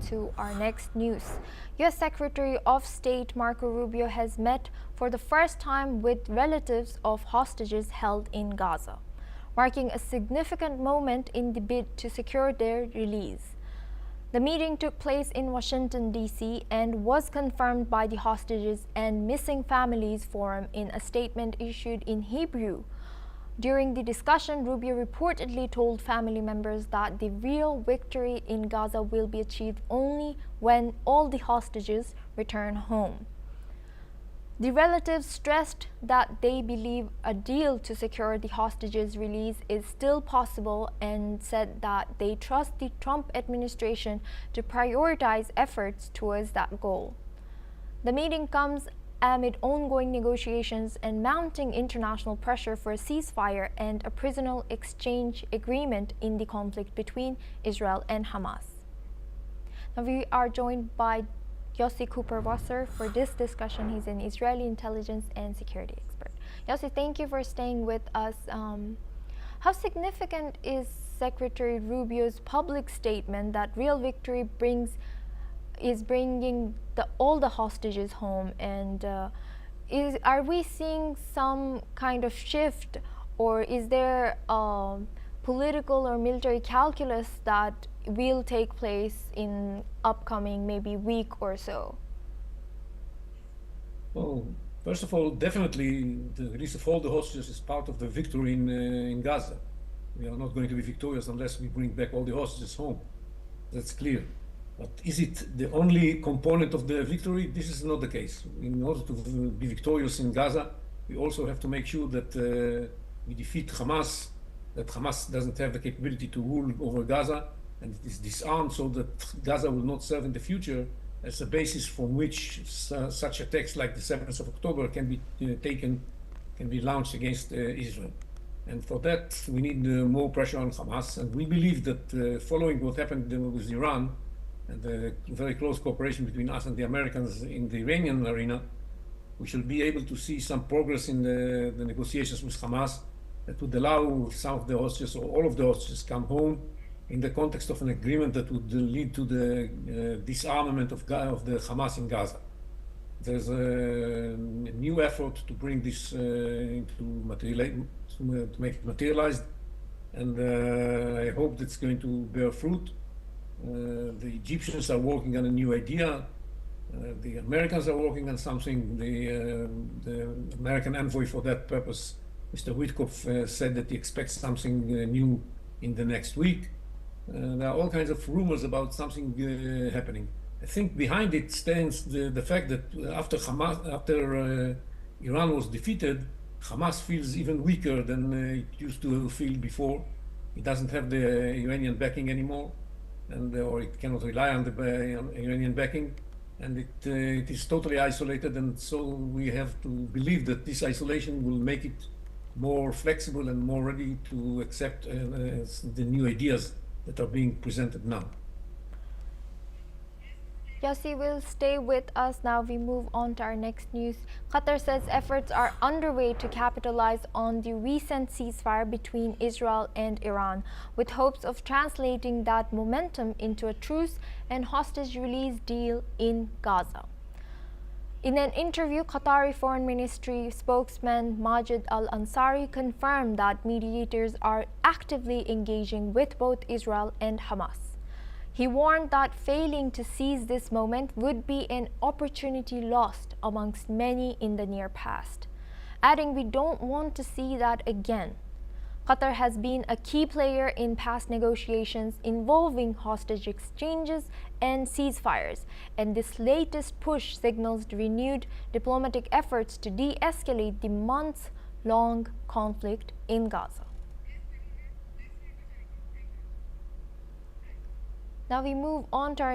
to our next news. U.S. Secretary of State Marco Rubio has met for the first time with relatives of hostages held in Gaza, marking a significant moment in the bid to secure their release. The meeting took place in Washington, D.C. and was confirmed by the Hostages and Missing Families Forum in a statement issued in Hebrew. During the discussion, Rubio reportedly told family members that the real victory in Gaza will be achieved only when all the hostages return home. The relatives stressed that they believe a deal to secure the hostages' release is still possible and said that they trust the Trump administration to prioritize efforts towards that goal. The meeting comes amid ongoing negotiations and mounting international pressure for a ceasefire and a prisoner exchange agreement in the conflict between Israel and Hamas. Now we are joined by Yossi Cooper-Wasser for this discussion. He's an Israeli intelligence and security expert. Yossi, thank you for staying with us. How significant is Secretary Rubio's public statement that real victory is bringing all the hostages home? And are we seeing some kind of shift, or is there political or military calculus that will take place in upcoming maybe week or so? Well, first of all, definitely the release of all the hostages is part of the victory in Gaza. We are not going to be victorious unless we bring back all the hostages home. That's clear. But is it the only component of the victory? This is not the case. In order to be victorious in Gaza, we also have to make sure that we defeat Hamas, that Hamas doesn't have the capability to rule over Gaza, and it is disarmed so that Gaza will not serve in the future as a basis from which such attacks like the 7th of October can be launched against Israel. And for that, we need more pressure on Hamas. And we believe that following what happened with Iran and the very close cooperation between us and the Americans in the Iranian arena, we shall be able to see some progress in the negotiations with Hamas that would allow some of the hostages or all of the hostages come home in the context of an agreement that would lead to the disarmament of the Hamas in Gaza. There's a new effort to bring this to make it materialized, and I hope that's going to bear fruit. The Egyptians are working on a new idea. The Americans are working on something. The American envoy for that purpose, Mr. Witkoff, said that he expects something new in the next week. There are all kinds of rumors about something happening. I think behind it stands the fact that after Iran was defeated, Hamas feels even weaker than it used to feel before. It doesn't have the Iranian backing anymore, or it cannot rely on the Iranian backing, and it is totally isolated. And so we have to believe that this isolation will make it more flexible and more ready to accept the new ideas that are being presented now. Yossi will stay with us now. We move on to our next news. Qatar says efforts are underway to capitalize on the recent ceasefire between Israel and Iran, with hopes of translating that momentum into a truce and hostage release deal in Gaza. In an interview, Qatari Foreign Ministry spokesman Majid Al-Ansari confirmed that mediators are actively engaging with both Israel and Hamas. He warned that failing to seize this moment would be an opportunity lost amongst many in the near past, adding, "We don't want to see that again." Qatar has been a key player in past negotiations involving hostage exchanges and ceasefires, and this latest push signals renewed diplomatic efforts to de-escalate the months-long conflict in Gaza. Now we move on to our